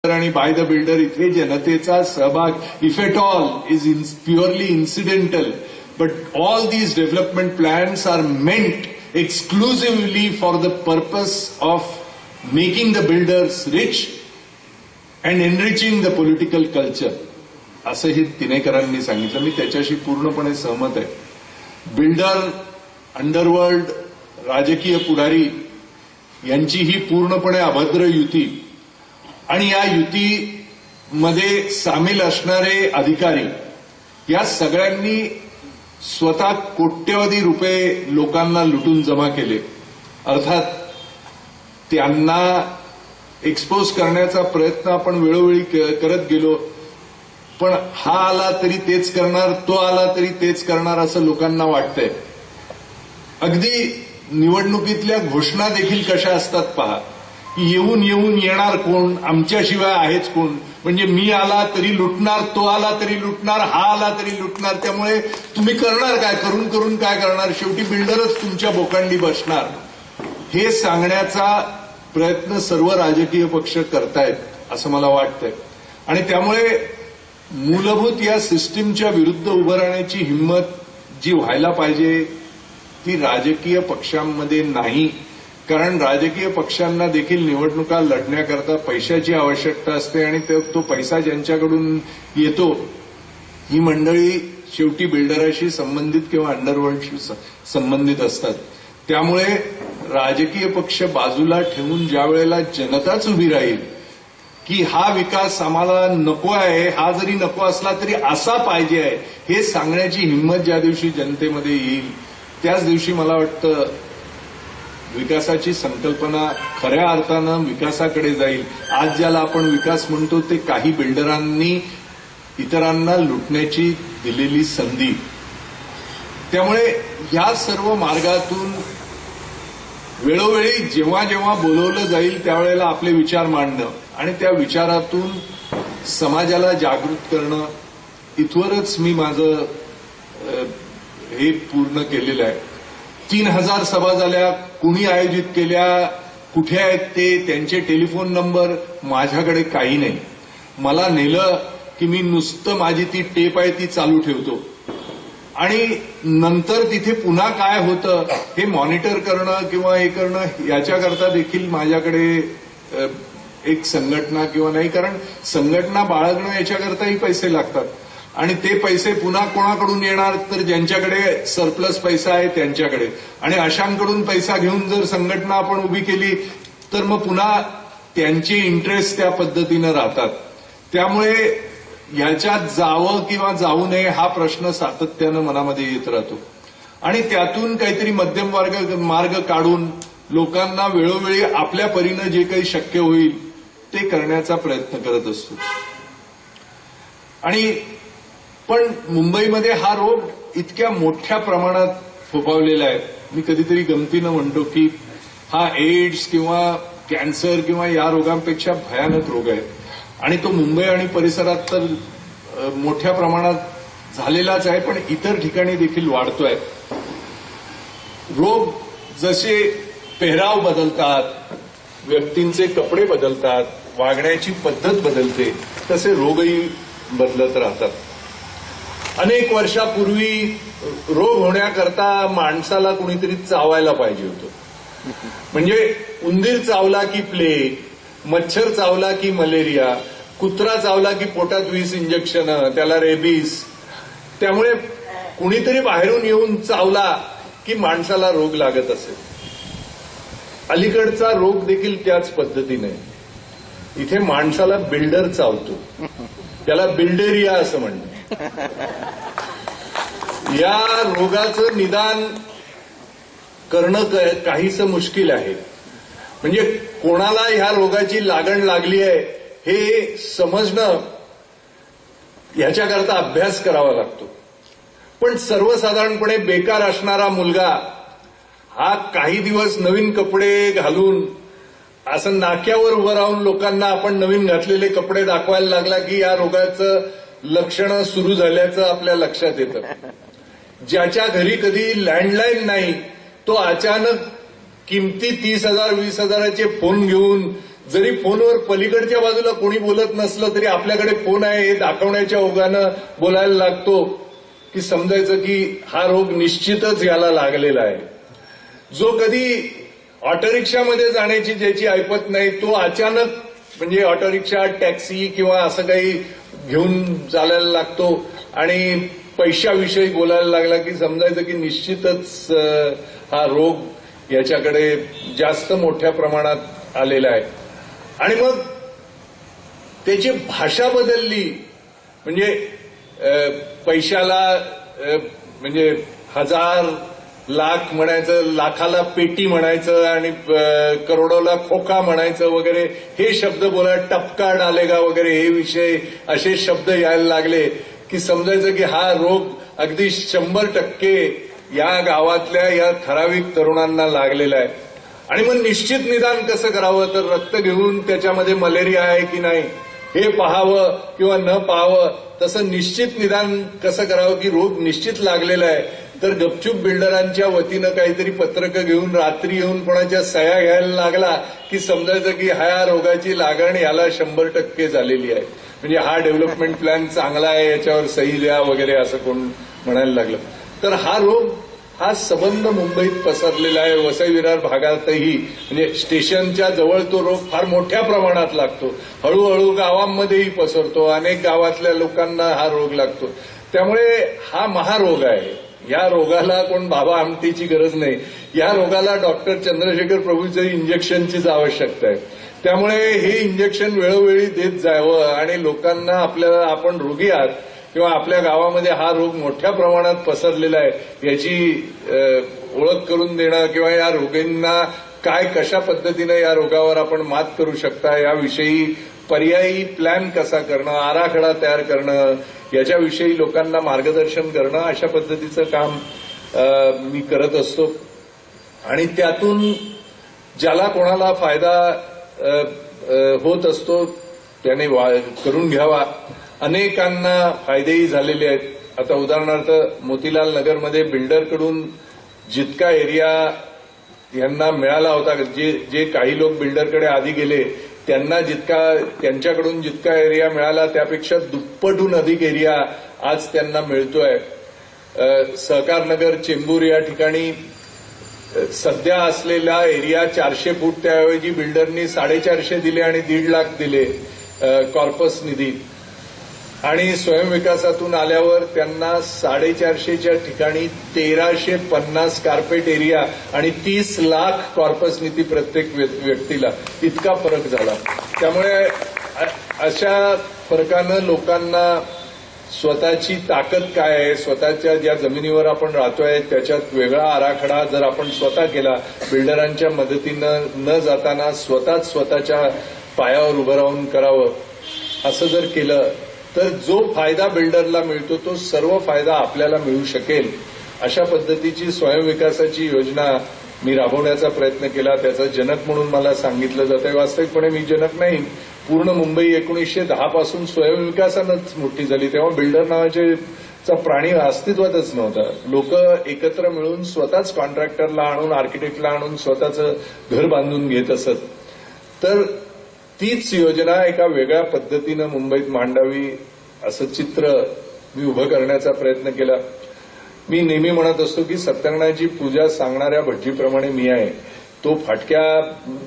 आणि by the builder इथे जनतेचा सहभाग if at all is purely incidental, but all these development plans are meant exclusively for the purpose of making the builders rich and enriching the political culture, असंही तिनेकरांनी सांगितलं. मी त्याच्याशी पूर्णपणे सहमत आहे. बिल्डर, अंडरवर्ल्ड, राजकीय पुढारी यांची ही पूर्णपणे अभद्र युती आणि या युतीमध्ये सामील असणारे अधिकारी या सगळ्यांनी स्वतः कोट्यवधी रुपये लोकांना लुटून जमा केले. अर्थात त्यांना एक्सपोज करण्याचा प्रयत्न आपण वेळोवेळी करत गेलो, पण हा आला तरी तेच करणार, तो आला तरी तेच करणार असं लोकांना वाटतंय. अगदी निवडणुकीतल्या घोषणा देखील कशा असतात पहा, येऊन येऊन येणार कोण, आमच्याशिवाय आहेच कोण, म्हणजे मी आला तरी लुटणार, तो आला तरी लुटणार, हा आला तरी लुटणार. त्यामुळे तुम्ही करणार काय, करून करून काय करणार, शेवटी बिल्डरच तुमच्या बोकांडी बसणार, हे सांगण्याचा प्रयत्न सर्व राजकीय पक्ष करतायत असं मला वाटतंय. आणि त्यामुळे मूलभूत या सिस्टीमच्या विरुद्ध उभं राहण्याची हिंमत जी व्हायला पाहिजे ती राजकीय पक्षांमध्ये नाही. कारण राजकीय पक्षांना देखील निवडणुका लढण्याकरता पैशाची आवश्यकता असते आणि तो पैसा ज्यांच्याकडून येतो ही मंडळी शेवटी बिल्डराशी संबंधित किंवा अंडरवर्ल्डशी संबंधित असतात. त्यामुळे राजकीय पक्ष बाजूला ठेवून ज्या वेळेला जनताच उभी राहील की हा विकास आम्हाला नको आहे, हा जरी नको असला तरी असा पाहिजे आहे, हे सांगण्याची हिंमत ज्या दिवशी जनतेमध्ये येईल त्याच दिवशी मला वाटतं विकासाची संकल्पना खऱ्या अर्थानं विकासाकडे जाईल. आज ज्याला आपण विकास म्हणतो ते काही बिल्डरांनी इतरांना लुटण्याची दिलेली संधी. त्यामुळे या सर्व मार्गातून वेळोवेळी जेव्हा जेव्हा बोलवलं जाईल त्यावेळेला आपले विचार मांडणं आणि त्या विचारातून समाजाला जागृत करणं, इथवरच मी माझं हे पूर्ण केलेलं आहे. 3000 सभा झाल्या, कुणी आयोजित केल्या, कुठे आहेत ते, त्यांचे टेलिफोन नंबर माझ्याकडे काही नाही. मला नेलं की मी नुसतं माझी ती टेप आहे ती चालू ठेवतो आणि नंतर तिथे पुन्हा काय होतं हे मॉनिटर करणं किंवा हे करणं याच्याकरता देखील माझ्याकडे एक संघटना किंवा नाही, कारण संघटना बाळगणं याच्याकरताही पैसे लागतात आणि ते पैसे पुन्हा कोणाकडून येणार तर ज्यांच्याकडे सरप्लस पैसा आहे त्यांच्याकडे. आणि अशांकडून पैसा घेऊन जर संघटना आपण उभी केली तर मग पुन्हा त्यांचे इंटरेस्ट त्या पद्धतीनं राहतात. त्यामुळे याच्यात जावं किंवा जाऊ नये हा प्रश्न सातत्यानं मनामध्ये येत राहतो आणि त्यातून काहीतरी मध्यम मार्ग काढून लोकांना वेळोवेळी आपल्या परीनं जे काही शक्य होईल ते करण्याचा प्रयत्न करत असतो. आणि पण मुंबईमध्ये हा रोग इतक्या मोठ्या प्रमाणात फोफावलेला आहे. मी कधीतरी गमतीनं म्हणतो की हा एड्स किंवा कॅन्सर किंवा या रोगांपेक्षा भयानक रोग आहे आणि तो मुंबई आणि परिसरात तर मोठ्या प्रमाणात झालेलाच आहे, पण इतर ठिकाणी देखील वाढतोय. रोग जसे पेहराव बदलतात, व्यक्तींचे कपडे बदलतात, वागण्याची पद्धत बदलते, तसे रोगही बदलत राहतात. अनेक वर्षापूर्वी रोग होण्याकरता माणसाला कुणीतरी चावायला पाहिजे होतं. म्हणजे उंदीर चावला की प्लेग, मच्छर चावला की मलेरिया, कुत्रा चावला की पोटात 20 इंजेक्शन, त्याला रेबीज. त्यामुळे कुणीतरी बाहेरून येऊन चावला की माणसाला रोग लागत असेल. अलीकडचा रोग देखील त्याच पद्धतीने. इथे माणसाला बिल्डर चावतो, त्याला बिल्डेरिया असं म्हणतात. या रोगाचं निदान करणं काहीसं मुश्किल आहे. म्हणजे कोणाला ह्या रोगाची लागण लागली आहे हे समजणं ह्याच्याकरता अभ्यास करावा लागतो. पण सर्वसाधारणपणे बेकार असणारा मुलगा हा काही दिवस नवीन कपडे घालून असं नाक्यावर उभं राहून लोकांना आपण नवीन घातलेले कपडे दाखवायला लागला की या रोगाचं लक्षणं सुरू झाल्याचं आपल्या लक्षात येतं. ज्याच्या घरी कधी लँडलाईन नाही तो अचानक किमती 30,000 20,000चे फोन घेऊन जरी फोनवर पलीकडच्या बाजूला कोणी बोलत नसलं तरी आपल्याकडे फोन आहे हे दाखवण्याच्या ओघानं बोलायला लागतो की समजायचं की हा रोग निश्चितच याला लागलेला आहे. जो कधी ऑटो रिक्षामध्ये जाण्याची ज्याची ऐपत नाही तो अचानक म्हणजे ऑटो रिक्षा टॅक्सी किंवा असं काही घेऊन चालायला लागतो आणि पैशाविषयी बोलायला लागला की समजायचं की निश्चितच हा रोग याच्याकडे जास्त मोठ्या प्रमाणात आलेला आहे. आणि मग त्याची भाषा बदलली म्हणजे पैशाला म्हणजे हजार लाख म्हणायचं, लाखाला पेटी म्हणायचं आणि करोडोला खोका म्हणायचं वगैरे हे शब्द बोलायला, टपका डालेगा वगैरे हे विषय असे शब्द यायला लागले की समजायचं की हा रोग अगदी 100% या गावातल्या या ठराविक तरुणांना लागलेला आहे. आणि मग निश्चित निदान कसं करावं तर रक्त घेऊन त्याच्यामध्ये मलेरिया आहे की नाही हे पाहावं किंवा न पाहावं, तसं निश्चित निदान कसं करावं की रोग निश्चित लागलेला आहे तर गपचूप बिल्डरांच्या वतीनं काहीतरी पत्रकं घेऊन रात्री येऊन कोणाच्या सह्या घ्यायला लागला की समजायचं की ह्या रोगाची लागण याला 100% झालेली आहे, म्हणजे हा डेव्हलपमेंट प्लॅन चांगला आहे याच्यावर सही द्या वगैरे असं कोण म्हणायला लागलं. तर हा रोग हा सबंध मुंबईत पसरलेला आहे. वसई विरार भागातही म्हणजे स्टेशनच्या जवळ तो रोग फार मोठ्या प्रमाणात लागतो. हळूहळू गावांमध्येही पसरतो. अनेक गावातल्या लोकांना हा रोग लागतो. त्यामुळे हा महारोग आहे. या रोगाला कोण बाबा आमटीची गरज नाही. या रोगाला डॉक्टर चंद्रशेखर प्रभूंच्या इंजेक्शनचीच आवश्यकता आहे. त्यामुळे हे इंजेक्शन वेळोवेळी देत जावं आणि लोकांना आपल्याला आपण रोगी आहात किंवा आपल्या गावामध्ये हा रोग मोठ्या प्रमाणात पसरलेला आहे याची ओळख करून देणं किंवा या रोगींना काय कशा पद्धतीनं या रोगावर आपण मात करू शकता याविषयी पर्यायी प्लॅन कसा करणं, आराखडा तयार करणं, याच्याविषयी लोकांना मार्गदर्शन करणं अशा पद्धतीचं काम मी करत असतो. आणि त्यातून ज्याला कोणाला फायदा होत असतो त्याने करून घ्यावा. अनेकांना फायदेही झालेले आहेत. आता उदाहरणार्थ मोतीलाल नगरमध्ये बिल्डरकडून जितका एरिया यांना मिळाला होता, जे काही लोक बिल्डरकडे आधी गेले त्यांच्याकडून जितका एरिया मिळाला त्यापेक्षा दुप्पटहून अधिक एरिया आज त्यांना मिळतोय. सहकारनगर चेंबूर या ठिकाणी सध्या असलेला एरिया 400 फूट त्याऐवजी बिल्डरनी 450 दिले आणि 1.5 लाख दिले कॉर्पस निधी. आणि स्वयंविकासातून आल्यावर त्यांना 450च्या ठिकाणी 1350 कार्पेट एरिया आणि 30 लाख कॉर्पस निधी प्रत्येक व्यक्तीला, इतका फरक झाला. त्यामुळे अशा फरकानं लोकांना स्वतःची ताकद काय आहे, स्वतःच्या ज्या जमिनीवर आपण राहतोय त्याच्यात वेगळा आराखडा जर आपण स्वतः केला, बिल्डरांच्या मदतीनं न जाताना स्वतःच्या पायावर उभं राहून करावं, असं जर केलं तर जो फायदा बिल्डरला मिळतो तो सर्व फायदा आपल्याला मिळू शकेल. अशा पद्धतीची स्वयंविकासाची योजना मी राबवण्याचा प्रयत्न केला. त्याचा जनक म्हणून मला सांगितलं जातंय. वास्तविकपणे मी जनक नाही. पूर्ण मुंबई 1910 पासून स्वयंविकासानंच मोठी झाली. तेव्हा बिल्डर नावाचा प्राणी अस्तित्वातच नव्हता. लोक एकत्र मिळून स्वतःच कॉन्ट्रॅक्टरला आणून, आर्किटेक्टला आणून स्वतःचं घर बांधून घेत असत. तर तीच योजना एका वेगळ्या पद्धतीनं मुंबईत मांडावी असं चित्र मी उभं करण्याचा प्रयत्न केला. मी नेहमी म्हणत असतो की सत्यनारायणाची पूजा सांगणाऱ्या भटजीप्रमाणे मी आहे. तो फाटक्या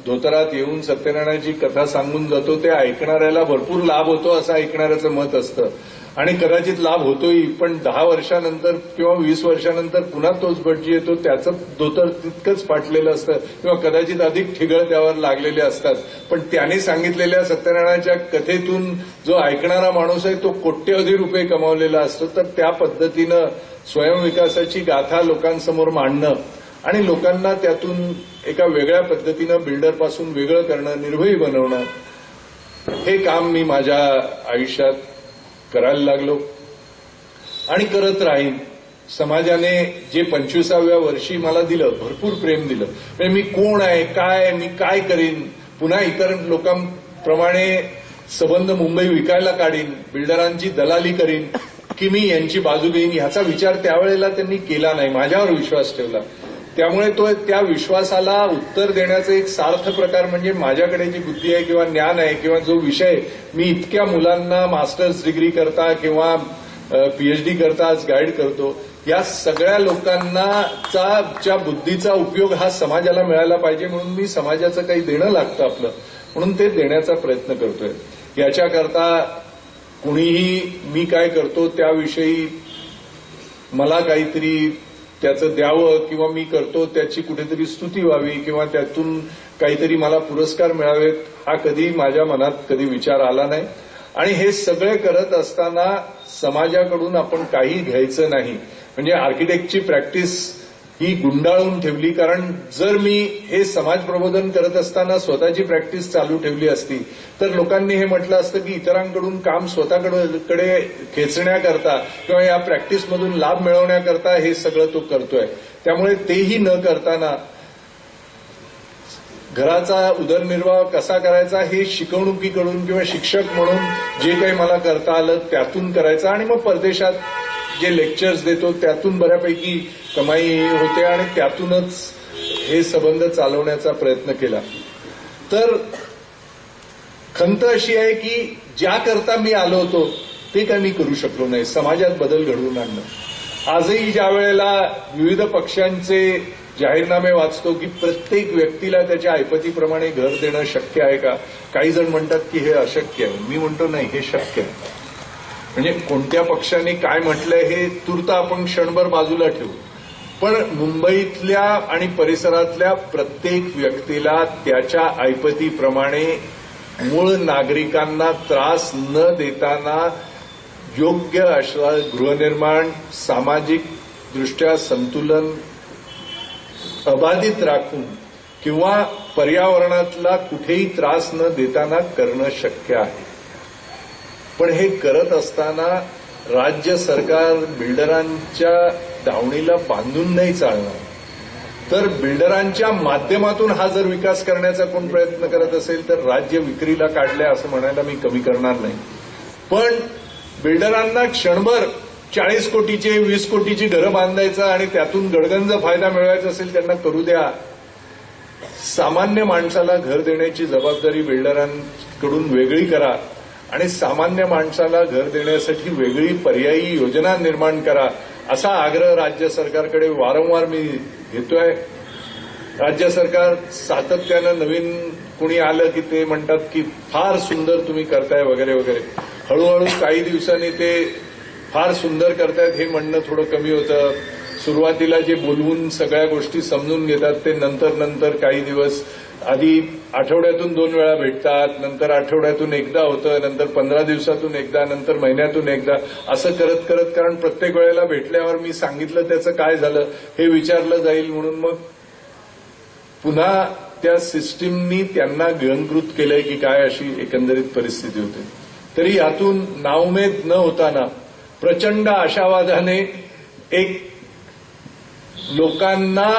धोतरात येऊन सत्यनारायणाची कथा सांगून जातो, ते ऐकणाऱ्याला भरपूर लाभ होतो असं ऐकणाऱ्याचं मत असतं आणि कदाचित लाभ होतोही. पण 10 वर्षानंतर किंवा 20 वर्षानंतर पुन्हा तोच भटजी येतो, त्याचं धोतर तितकंच फाटलेलं असतं किंवा कदाचित अधिक ठिगळ त्यावर लागलेले असतात. पण त्याने सांगितलेल्या सत्यनारायणाच्या कथेतून जो ऐकणारा माणूस आहे तो कोट्यवधी रुपये कमावलेला असतो. तर त्या पद्धतीनं स्वयंविकासाची गाथा लोकांसमोर मांडणं आणि लोकांना त्यातून एका वेगळ्या पद्धतीनं बिल्डरपासून वेगळं करणं, निर्भयी बनवणं, हे काम मी माझ्या आयुष्यात करायला लागलो आणि करत राहीन. समाजाने जे 25व्या वर्षी मला दिलं, भरपूर प्रेम दिलं. म्हणजे मी कोण आहे, काय, मी काय करीन, पुन्हा इतर लोकांप्रमाणे सबंध मुंबई विकायला काढीन, बिल्डरांची दलाली करीन की मी यांची बाजू घेईन, ह्याचा विचार त्यावेळेला त्यांनी केला नाही. माझ्यावर विश्वास ठेवला. त्यामुळे तो त्या विश्वासाला उत्तर देण्याचा एक सार्थ प्रकार म्हणजे माझ्याकडे जी बुद्धी आहे किंवा ज्ञान आहे किंवा जो विषय मी इतक्या मुलांना मास्टर्स डिग्री करता किंवा पीएचडी करता आज गाईड करतो, या सगळ्या लोकांना च्या बुद्धीचा उपयोग हा समाजाला मिळायला पाहिजे म्हणून मी समाजाचं काही देणं लागतं आपलं, म्हणून ते देण्याचा प्रयत्न करतोय. याच्याकरता कुणीही मी काय करतो त्याविषयी मला काहीतरी त्याचं द्यावं किंवा मी करतो त्याची कुठेतरी स्तुती व्हावी किंवा त्यातून काहीतरी मला पुरस्कार मिळावेत हा कधी माझ्या मनात कधी विचार आला नाही. आणि हे सगळे करत असताना समाजाकडून आपण काही घ्यायचं नाही. म्हणजे आर्किटेक्टची प्रॅक्टिस ही गुंडाळून ठेवली, कारण जर मी हे समाज प्रबोधन करत असताना स्वतःची प्रॅक्टिस चालू ठेवली असती तर लोकांनी हे म्हटलं असतं की इतरांकडून काम स्वतःकडे खेचण्याकरता किंवा या प्रॅक्टिसमधून लाभ मिळवण्याकरता हे सगळं तो करतोय. त्यामुळे तेही न करताना घराचा उदरनिर्वाह कसा करायचा हे शिकवणुकीकडून किंवा शिक्षक म्हणून जे काही मला करता आलं त्यातून करायचं आणि मग परदेशात जे लेक्चर्स देतो त्यातून बऱ्यापैकी कमाई होते आणि त्यातूनच हे संबंध चालवण्याचा प्रयत्न केला. तर खंत अशी आहे की ज्या करता मी आलो होतो ते काय मी करू शकलो नाही, समाजात बदल घडवून आणणं. आजही ज्या वेळेला विविध पक्षांचे जाहीरनामे वाचतो की प्रत्येक व्यक्तीला त्याच्या ऐपतीप्रमाणे घर देणं शक्य आहे का, काही जण म्हणतात की हे अशक्य आहे. मी म्हणतो नाही, हे शक्य आहे. म्हणजे कोणत्या पक्षाने काय म्हटलंय हे तूर्त आपण क्षणभर बाजूला ठेवू, पण मुंबईतल्या आणि परिसरातल्या प्रत्येक व्यक्तीला त्याच्या ऐपतीप्रमाणे मूळ नागरिकांना त्रास न देताना योग्य अशा गृहनिर्माण, सामाजिक दृष्ट्या संतुलन अबाधित राखून किंवा पर्यावरणातला कुठेही त्रास न देताना करणं शक्य आहे. पण हे करत असताना राज्य सरकार बिल्डरांच्या दावणीला बांधून नाही चालणार. तर बिल्डरांच्या माध्यमातून हा जर विकास करण्याचा कोण प्रयत्न करत असेल तर राज्य विक्रीला काढलंय असं म्हणायला मी कमी करणार नाही. पण बिल्डरांना क्षणभर 40 कोटीचे 20 कोटीची घरं बांधायचं आणि त्यातून गडगंज फायदा मिळवायचा असेल त्यांना करू द्या. सामान्य माणसाला घर देण्याची जबाबदारी बिल्डरांकडून वेगळी करा आणि सामान्य माणसाला घर देण्यासाठी वेगळी पर्यायी योजना निर्माण करा असा आग्रह राज्य सरकारकडे वारंवार मी घेतोय. राज्य सरकार सातत्यानं नवीन कुणी आलं की ते म्हणतात की फार सुंदर तुम्ही करताय वगैरे वगैरे. हळूहळू काही दिवसांनी ते फार सुंदर करतायत हे म्हणणं थोडं कमी होतं. सुरुवातीला जे बोलवून सगळ्या गोष्टी समजून घेतात ते नंतर काही दिवस आधी आठवड्यातून 2 वेळा भेटतात, नंतर आठवड्यातून एकदा होतं, नंतर 15 दिवसातून एकदा, नंतर महिन्यातून एकदा, असं करत करत, कारण प्रत्येक वेळेला भेटल्यावर मी सांगितलं त्याचं काय झालं हे विचारलं जाईल म्हणून मग पुन्हा त्या सिस्टीमनी त्यांना गिळंकृत केलंय की काय अशी एकंदरीत परिस्थिती होते. तरी यातून नाउमेद न होताना प्रचंड आशावादाने एक लोकांना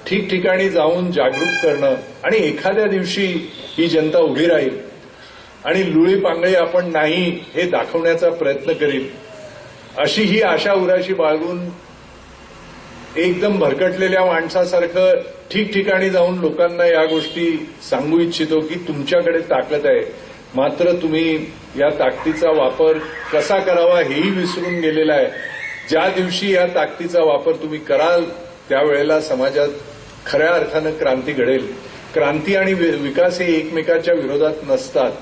ठिकठिकाणी जाऊन जागृत करणं आणि एखाद्या दिवशी ही जनता उभी राहील आणि लुळी पांगळी आपण नाही हे दाखवण्याचा प्रयत्न करील अशी ही आशा उराशी बाळगून एकदम भरकटलेल्या माणसासारखं ठिकठिकाणी जाऊन लोकांना या गोष्टी सांगू इच्छितो की तुमच्याकडे ताकद आहे, मात्र तुम्ही या ताकदीचा वापर कसा करावा हेही विसरून गेलेला आहे. ज्या दिवशी या ताकदीचा वापर तुम्ही कराल त्यावेळेला समाजात खऱ्या अर्थानं क्रांती घडेल. क्रांती आणि विकास हे एकमेकाच्या विरोधात नसतात.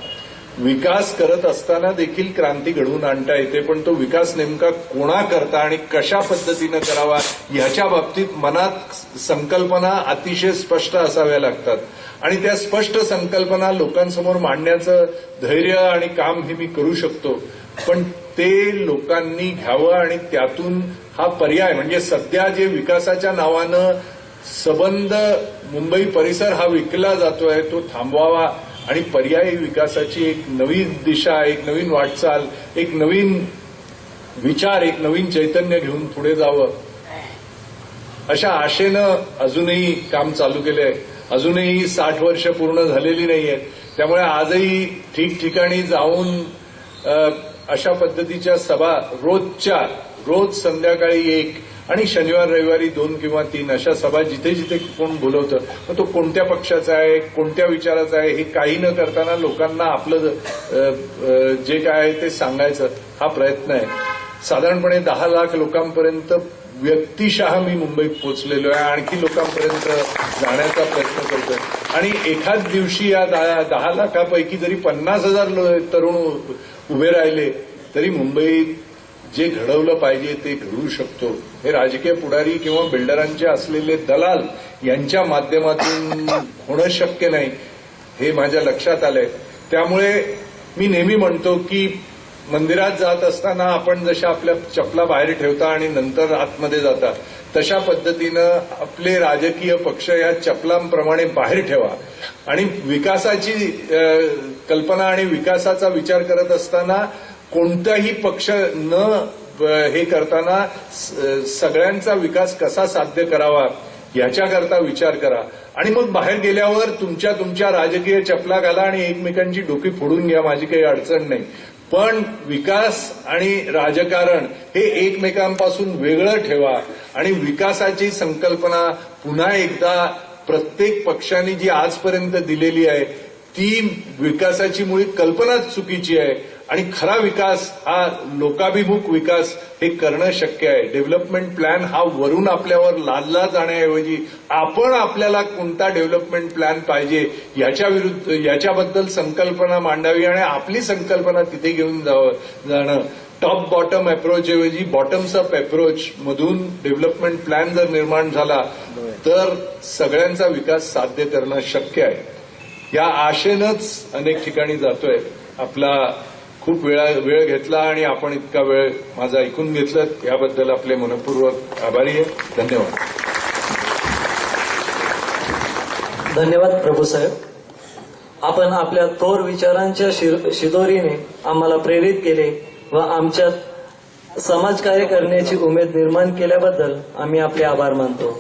विकास करत असताना देखील क्रांती घडवून आणता येते, पण तो विकास नेमका कोणाकरता आणि कशा पद्धतीनं करावा ह्याच्या बाबतीत मनात संकल्पना अतिशय स्पष्ट असाव्या लागतात आणि त्या स्पष्ट संकल्पना लोकांसमोर मांडण्याचं धैर्य आणि काम हे मी करू शकतो. पण ते लोकांनी घ्यावं आणि त्यातून हा पर्याय म्हणजे सध्या जे विकासाच्या नावानं सबंध मुंबई परिसर हा विकला जातोय तो थांबवावा आणि पर्यायी विकासाची एक नवीन दिशा, एक नवीन वाटचाल, एक नवीन विचार, एक नवीन चैतन्य घेऊन पुढे जावं अशा आशेनं अजूनही काम चालू केलंय. अजूनही 60 वर्ष पूर्ण झालेली नाहीयेत. त्यामुळे आजही ठिकठिकाणी जाऊन अशा पद्धतीच्या सभा रोज संध्याकाळी 1 आणि शनिवार रविवारी 2 किंवा 3 अशा सभा जिथे जिथे कोण बोलवतं, मग तो कोणत्या पक्षाचा आहे, कोणत्या विचाराचा आहे, हे काही न करताना लोकांना आपलं जे काय आहे ते सांगायचं हा प्रयत्न आहे. साधारणपणे 10 लाख लोकांपर्यंत व्यक्तिशः मी मुंबईत पोहोचलेलो आहे, आणखी लोकांपर्यंत जाण्याचा प्रयत्न करतोय. आणि एखाद दिवशी या 10 लाखापैकी जरी 50,000 तरुण उभे राहिले तरी मुंबईत जे घडवलं पाहिजे ते घडवू शकतो. हे राजकीय पुढारी किंवा बिल्डरांचे असलेले दलाल यांच्या माध्यमातून होणं शक्य नाही, हे माझ्या लक्षात आलंय. त्यामुळे मी नेहमी म्हणतो की मंदिरात जात असताना आपण जशा आपल्या चपला बाहेर ठेवता आणि नंतर आतमध्ये जाता, तशा पद्धतीनं आपले राजकीय पक्ष या चपलांप्रमाणे बाहेर ठेवा. आणि विकासाची कल्पना आणि विकासाचा विचार करत असताना कोणताही पक्ष न हे करताना सगळ्यांचा विकास कसा साध्य करावा याच्याकरता विचार करा. आणि मग बाहेर गेल्यावर तुमच्या राजकीय चपला घाला आणि एकमेकांची डोकी फोडून घ्या, माझी काही अडचण नाही. पण विकास आणि राजकारण हे एकमेकांपासून वेगळं ठेवा आणि विकासाची संकल्पना पुन्हा एकदा प्रत्येक पक्षाने जी आजपर्यंत दिलेली आहे ती विकासाची मुळी कल्पनाच चुकीची आहे. आणि खरा विकास हा लोकाभिमुख विकास हे करणं शक्य आहे. डेव्हलपमेंट प्लॅन हा वरून आपल्यावर लादला जाण्याऐवजी आपण आपल्याला कोणता डेव्हलपमेंट प्लॅन पाहिजे याच्याबद्दल संकल्पना मांडावी आणि आपली संकल्पना तिथे घेऊन जाणं. टॉप बॉटम अप्रोच ऐवजी बॉटम्स अप अप्रोच मधून डेव्हलपमेंट प्लॅन जर निर्माण झाला तर सगळ्यांचा विकास साध्य करणं शक्य आहे. या आशेनंच अनेक ठिकाणी जातोय. आपला खूप वेळ घेतला आणि आपण इतका वेळ माझं ऐकून घेतलं याबद्दल आपले मनपूर्वक आभारी आहे. धन्यवाद. धन्यवाद प्रभूसाहेब. आपण आपल्या थोर विचारांच्या शिदोरीने आम्हाला प्रेरित केले व आमच्यात समाजकार्य करण्याची उमेद निर्माण केल्याबद्दल आम्ही आपले आभार मानतो.